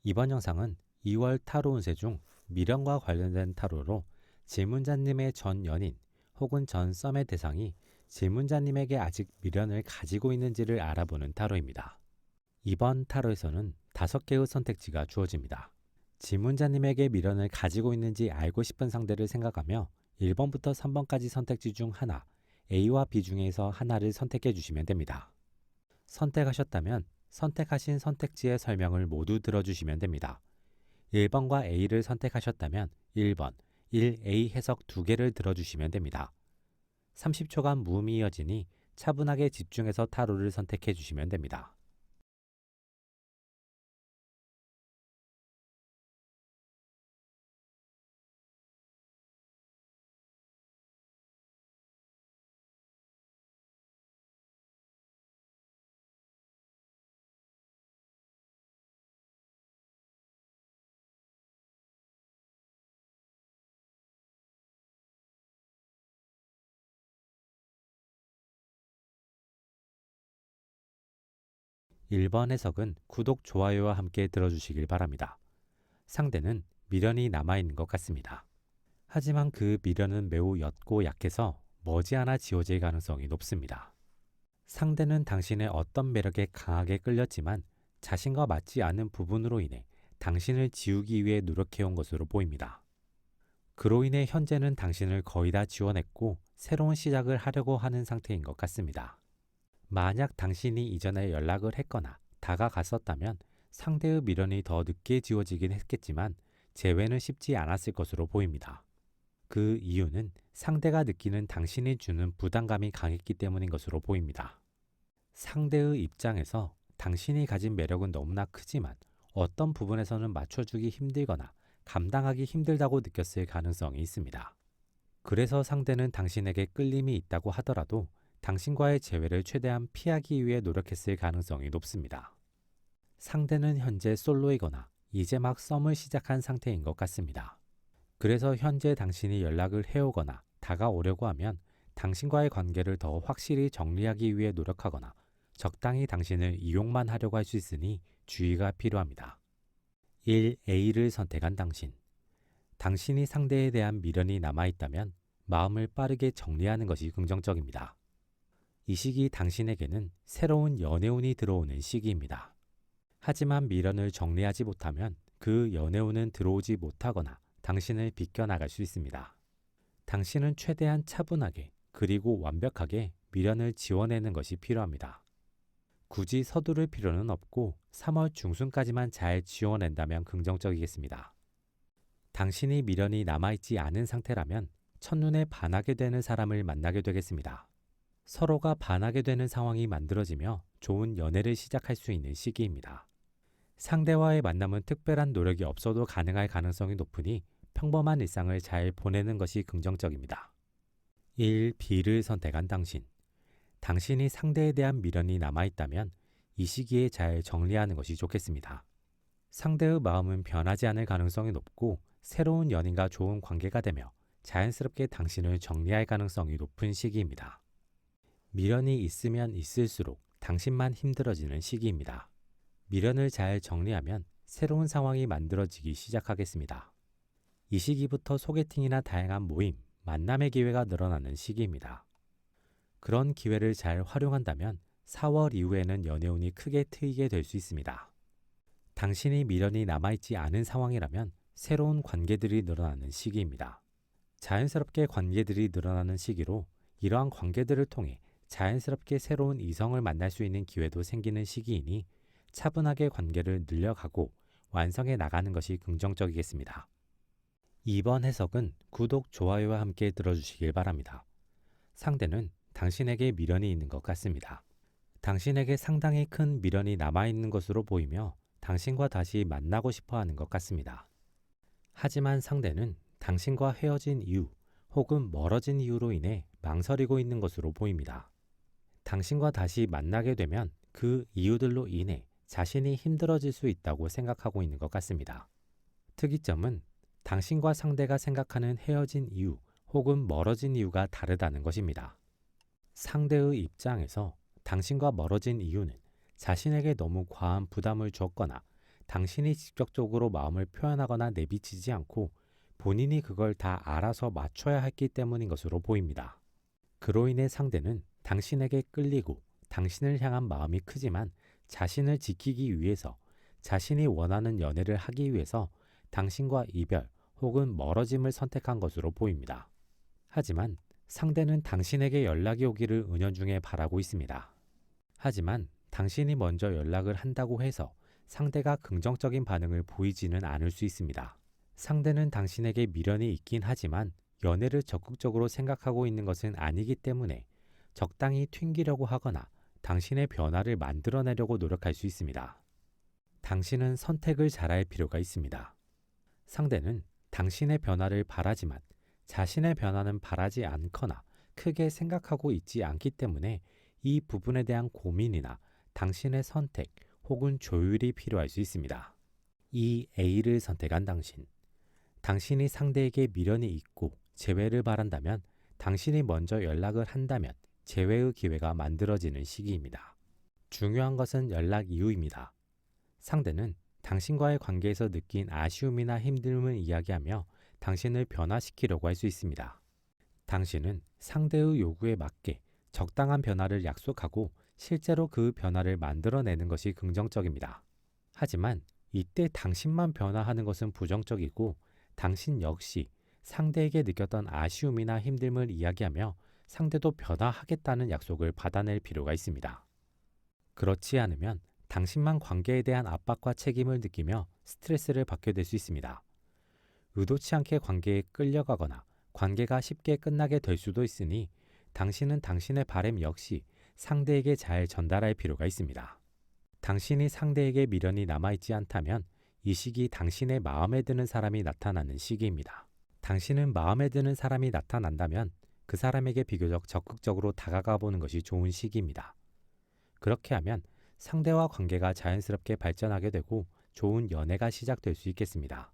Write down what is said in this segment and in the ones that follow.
이번 영상은 2월 타로 운세 중 미련과 관련된 타로로 질문자님의 전 연인 혹은 전 썸의 대상이 질문자님에게 아직 미련을 가지고 있는지를 알아보는 타로입니다. 이번 타로에서는 5개의 선택지가 주어집니다. 질문자님에게 미련을 가지고 있는지 알고 싶은 상대를 생각하며 1번부터 3번까지 선택지 중 하나, A와 B 중에서 하나를 선택해 주시면 됩니다. 선택하셨다면 선택하신 선택지의 설명을 모두 들어주시면 됩니다. 1번과 A를 선택하셨다면 1번, 1A 해석 2개를 들어주시면 됩니다. 30초간 무음이 이어지니 차분하게 집중해서 타로를 선택해 주시면 됩니다. 일 번 해석은 구독, 좋아요와 함께 들어주시길 바랍니다. 상대는 미련이 남아있는 것 같습니다. 하지만 그 미련은 매우 옅고 약해서 머지않아 지워질 가능성이 높습니다. 상대는 당신의 어떤 매력에 강하게 끌렸지만 자신과 맞지 않은 부분으로 인해 당신을 지우기 위해 노력해온 것으로 보입니다. 그로 인해 현재는 당신을 거의 다 지워냈고 새로운 시작을 하려고 하는 상태인 것 같습니다. 만약 당신이 이전에 연락을 했거나 다가갔었다면 상대의 미련이 더 늦게 지워지긴 했겠지만 재회는 쉽지 않았을 것으로 보입니다. 그 이유는 상대가 느끼는 당신이 주는 부담감이 강했기 때문인 것으로 보입니다. 상대의 입장에서 당신이 가진 매력은 너무나 크지만 어떤 부분에서는 맞춰주기 힘들거나 감당하기 힘들다고 느꼈을 가능성이 있습니다. 그래서 상대는 당신에게 끌림이 있다고 하더라도 당신과의 재회를 최대한 피하기 위해 노력했을 가능성이 높습니다. 상대는 현재 솔로이거나 이제 막 썸을 시작한 상태인 것 같습니다. 그래서 현재 당신이 연락을 해오거나 다가오려고 하면 당신과의 관계를 더 확실히 정리하기 위해 노력하거나 적당히 당신을 이용만 하려고 할 수 있으니 주의가 필요합니다. 1A를 선택한 당신. 당신이 상대에 대한 미련이 남아있다면 마음을 빠르게 정리하는 것이 긍정적입니다. 이 시기 당신에게는 새로운 연애운이 들어오는 시기입니다. 하지만 미련을 정리하지 못하면 그 연애운은 들어오지 못하거나 당신을 비껴나갈 수 있습니다. 당신은 최대한 차분하게 그리고 완벽하게 미련을 지워내는 것이 필요합니다. 굳이 서두를 필요는 없고 3월 중순까지만 잘 지워낸다면 긍정적이겠습니다. 당신이 미련이 남아있지 않은 상태라면 첫눈에 반하게 되는 사람을 만나게 되겠습니다. 서로가 반하게 되는 상황이 만들어지며 좋은 연애를 시작할 수 있는 시기입니다. 상대와의 만남은 특별한 노력이 없어도 가능할 가능성이 높으니 평범한 일상을 잘 보내는 것이 긍정적입니다. 1B를 선택한 당신. 당신이 상대에 대한 미련이 남아있다면 이 시기에 잘 정리하는 것이 좋겠습니다. 상대의 마음은 변하지 않을 가능성이 높고 새로운 연인과 좋은 관계가 되며 자연스럽게 당신을 정리할 가능성이 높은 시기입니다. 미련이 있으면 있을수록 당신만 힘들어지는 시기입니다. 미련을 잘 정리하면 새로운 상황이 만들어지기 시작하겠습니다. 이 시기부터 소개팅이나 다양한 모임, 만남의 기회가 늘어나는 시기입니다. 그런 기회를 잘 활용한다면 4월 이후에는 연애운이 크게 트이게 될 수 있습니다. 당신이 미련이 남아있지 않은 상황이라면 새로운 관계들이 늘어나는 시기입니다. 자연스럽게 관계들이 늘어나는 시기로 이러한 관계들을 통해 자연스럽게 새로운 이성을 만날 수 있는 기회도 생기는 시기이니 차분하게 관계를 늘려가고 완성해 나가는 것이 긍정적이겠습니다. 이번 해석은 구독, 좋아요와 함께 들어주시길 바랍니다. 상대는 당신에게 미련이 있는 것 같습니다. 당신에게 상당히 큰 미련이 남아있는 것으로 보이며 당신과 다시 만나고 싶어 하는 것 같습니다. 하지만 상대는 당신과 헤어진 이유 혹은 멀어진 이유로 인해 망설이고 있는 것으로 보입니다. 당신과 다시 만나게 되면 그 이유들로 인해 자신이 힘들어질 수 있다고 생각하고 있는 것 같습니다. 특이점은 당신과 상대가 생각하는 헤어진 이유 혹은 멀어진 이유가 다르다는 것입니다. 상대의 입장에서 당신과 멀어진 이유는 자신에게 너무 과한 부담을 줬거나 당신이 직접적으로 마음을 표현하거나 내비치지 않고 본인이 그걸 다 알아서 맞춰야 했기 때문인 것으로 보입니다. 그로 인해 상대는 당신에게 끌리고 당신을 향한 마음이 크지만 자신을 지키기 위해서 자신이 원하는 연애를 하기 위해서 당신과 이별 혹은 멀어짐을 선택한 것으로 보입니다. 하지만 상대는 당신에게 연락이 오기를 은연중에 바라고 있습니다. 하지만 당신이 먼저 연락을 한다고 해서 상대가 긍정적인 반응을 보이지는 않을 수 있습니다. 상대는 당신에게 미련이 있긴 하지만 연애를 적극적으로 생각하고 있는 것은 아니기 때문에 적당히 튕기려고 하거나 당신의 변화를 만들어내려고 노력할 수 있습니다. 당신은 선택을 잘할 필요가 있습니다. 상대는 당신의 변화를 바라지만 자신의 변화는 바라지 않거나 크게 생각하고 있지 않기 때문에 이 부분에 대한 고민이나 당신의 선택 혹은 조율이 필요할 수 있습니다. 이 A를 선택한 당신. 당신이 상대에게 미련이 있고 재회를 바란다면 당신이 먼저 연락을 한다면 재회의 기회가 만들어지는 시기입니다. 중요한 것은 연락 이후입니다. 상대는 당신과의 관계에서 느낀 아쉬움이나 힘듦을 이야기하며 당신을 변화시키려고 할 수 있습니다. 당신은 상대의 요구에 맞게 적당한 변화를 약속하고 실제로 그 변화를 만들어내는 것이 긍정적입니다. 하지만 이때 당신만 변화하는 것은 부정적이고 당신 역시 상대에게 느꼈던 아쉬움이나 힘듦을 이야기하며 상대도 변화하겠다는 약속을 받아낼 필요가 있습니다. 그렇지 않으면 당신만 관계에 대한 압박과 책임을 느끼며 스트레스를 받게 될 수 있습니다. 의도치 않게 관계에 끌려가거나 관계가 쉽게 끝나게 될 수도 있으니 당신은 당신의 바람 역시 상대에게 잘 전달할 필요가 있습니다. 당신이 상대에게 미련이 남아있지 않다면 이 시기 당신의 마음에 드는 사람이 나타나는 시기입니다. 당신은 마음에 드는 사람이 나타난다면 그 사람에게 비교적 적극적으로 다가가 보는 것이 좋은 시기입니다. 그렇게 하면 상대와 관계가 자연스럽게 발전하게 되고 좋은 연애가 시작될 수 있겠습니다.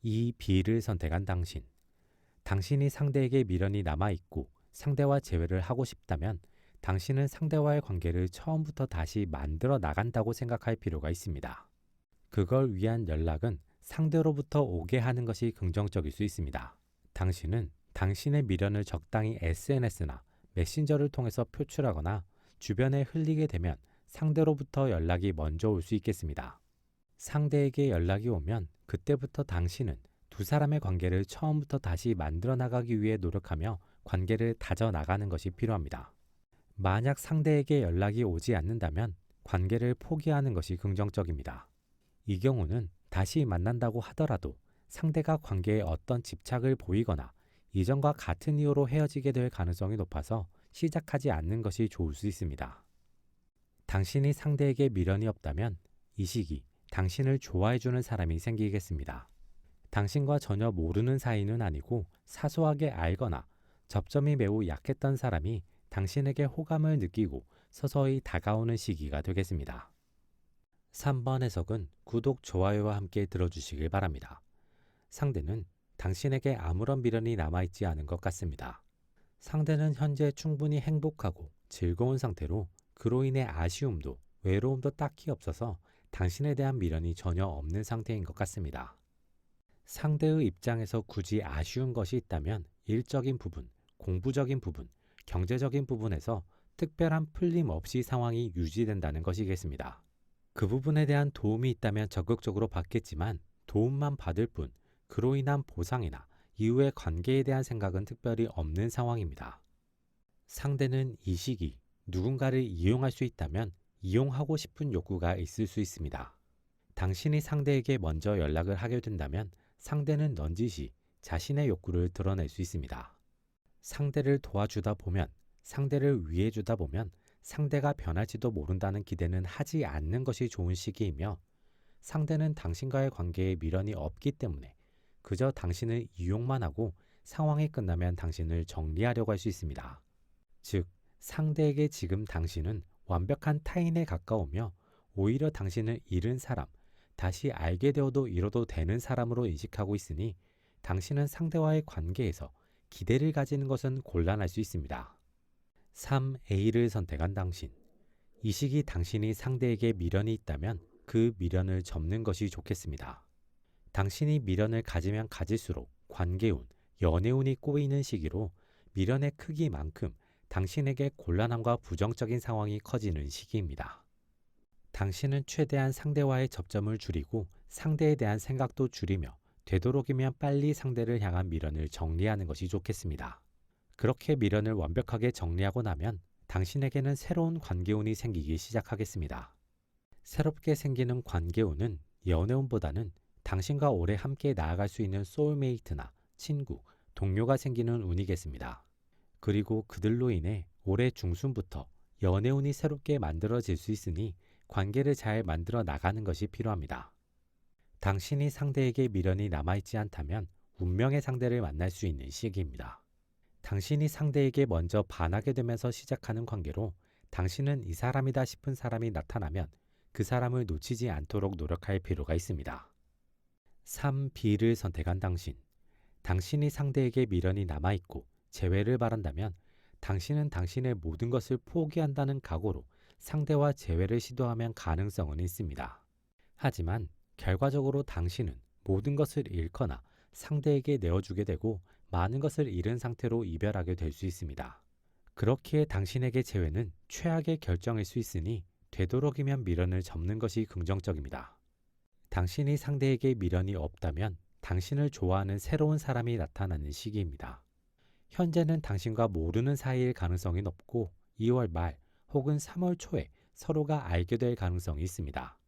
이 B를 선택한 당신. 당신이 상대에게 미련이 남아있고 상대와 재회를 하고 싶다면 당신은 상대와의 관계를 처음부터 다시 만들어 나간다고 생각할 필요가 있습니다. 그걸 위한 연락은 상대로부터 오게 하는 것이 긍정적일 수 있습니다. 당신은 당신의 미련을 적당히 SNS나 메신저를 통해서 표출하거나 주변에 흘리게 되면 상대로부터 연락이 먼저 올 수 있겠습니다. 상대에게 연락이 오면 그때부터 당신은 두 사람의 관계를 처음부터 다시 만들어 나가기 위해 노력하며 관계를 다져 나가는 것이 필요합니다. 만약 상대에게 연락이 오지 않는다면 관계를 포기하는 것이 긍정적입니다. 이 경우는 다시 만난다고 하더라도 상대가 관계에 어떤 집착을 보이거나 이전과 같은 이유로 헤어지게 될 가능성이 높아서 시작하지 않는 것이 좋을 수 있습니다. 당신이 상대에게 미련이 없다면 이 시기 당신을 좋아해주는 사람이 생기겠습니다. 당신과 전혀 모르는 사이는 아니고 사소하게 알거나 접점이 매우 약했던 사람이 당신에게 호감을 느끼고 서서히 다가오는 시기가 되겠습니다. 3번 해석은 구독, 좋아요와 함께 들어주시길 바랍니다. 상대는 당신에게 아무런 미련이 남아있지 않은 것 같습니다. 상대는 현재 충분히 행복하고 즐거운 상태로 그로 인해 아쉬움도 외로움도 딱히 없어서 당신에 대한 미련이 전혀 없는 상태인 것 같습니다. 상대의 입장에서 굳이 아쉬운 것이 있다면 일적인 부분, 공부적인 부분, 경제적인 부분에서 특별한 풀림 없이 상황이 유지된다는 것이겠습니다. 그 부분에 대한 도움이 있다면 적극적으로 받겠지만 도움만 받을 뿐 그로 인한 보상이나 이후의 관계에 대한 생각은 특별히 없는 상황입니다. 상대는 이 시기 누군가를 이용할 수 있다면 이용하고 싶은 욕구가 있을 수 있습니다. 당신이 상대에게 먼저 연락을 하게 된다면 상대는 넌지시 자신의 욕구를 드러낼 수 있습니다. 상대를 도와주다 보면, 상대를 위해주다 보면 상대가 변할지도 모른다는 기대는 하지 않는 것이 좋은 시기이며 상대는 당신과의 관계에 미련이 없기 때문에 그저 당신을 이용만 하고 상황이 끝나면 당신을 정리하려고 할 수 있습니다. 즉, 상대에게 지금 당신은 완벽한 타인에 가까우며 오히려 당신을 잃은 사람, 다시 알게 되어도 잃어도 되는 사람으로 인식하고 있으니 당신은 상대와의 관계에서 기대를 가지는 것은 곤란할 수 있습니다. 3A를 선택한 당신. 이 시기 당신이 상대에게 미련이 있다면 그 미련을 접는 것이 좋겠습니다. 당신이 미련을 가지면 가질수록 관계운, 연애운이 꼬이는 시기로 미련의 크기만큼 당신에게 곤란함과 부정적인 상황이 커지는 시기입니다. 당신은 최대한 상대와의 접점을 줄이고 상대에 대한 생각도 줄이며 되도록이면 빨리 상대를 향한 미련을 정리하는 것이 좋겠습니다. 그렇게 미련을 완벽하게 정리하고 나면 당신에게는 새로운 관계운이 생기기 시작하겠습니다. 새롭게 생기는 관계운은 연애운보다는 당신과 오래 함께 나아갈 수 있는 소울메이트나 친구, 동료가 생기는 운이겠습니다. 그리고 그들로 인해 올해 중순부터 연애운이 새롭게 만들어질 수 있으니 관계를 잘 만들어 나가는 것이 필요합니다. 당신이 상대에게 미련이 남아있지 않다면 운명의 상대를 만날 수 있는 시기입니다. 당신이 상대에게 먼저 반하게 되면서 시작하는 관계로 당신은 이 사람이다 싶은 사람이 나타나면 그 사람을 놓치지 않도록 노력할 필요가 있습니다. 3B를 선택한 당신. 당신이 상대에게 미련이 남아있고 재회를 바란다면 당신은 당신의 모든 것을 포기한다는 각오로 상대와 재회를 시도하면 가능성은 있습니다. 하지만 결과적으로 당신은 모든 것을 잃거나 상대에게 내어주게 되고 많은 것을 잃은 상태로 이별하게 될 수 있습니다. 그렇기에 당신에게 재회는 최악의 결정일 수 있으니 되도록이면 미련을 접는 것이 긍정적입니다. 당신이 상대에게 미련이 없다면 당신을 좋아하는 새로운 사람이 나타나는 시기입니다. 현재는 당신과 모르는 사이일 가능성이 높고 2월 말 혹은 3월 초에 서로가 알게 될 가능성이 있습니다.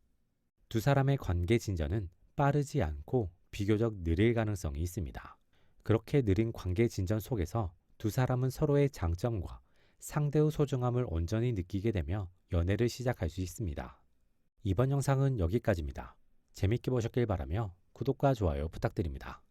두 사람의 관계 진전은 빠르지 않고 비교적 느릴 가능성이 있습니다. 그렇게 느린 관계 진전 속에서 두 사람은 서로의 장점과 상대의 소중함을 온전히 느끼게 되며 연애를 시작할 수 있습니다. 이번 영상은 여기까지입니다. 재밌게 보셨길 바라며 구독과 좋아요 부탁드립니다.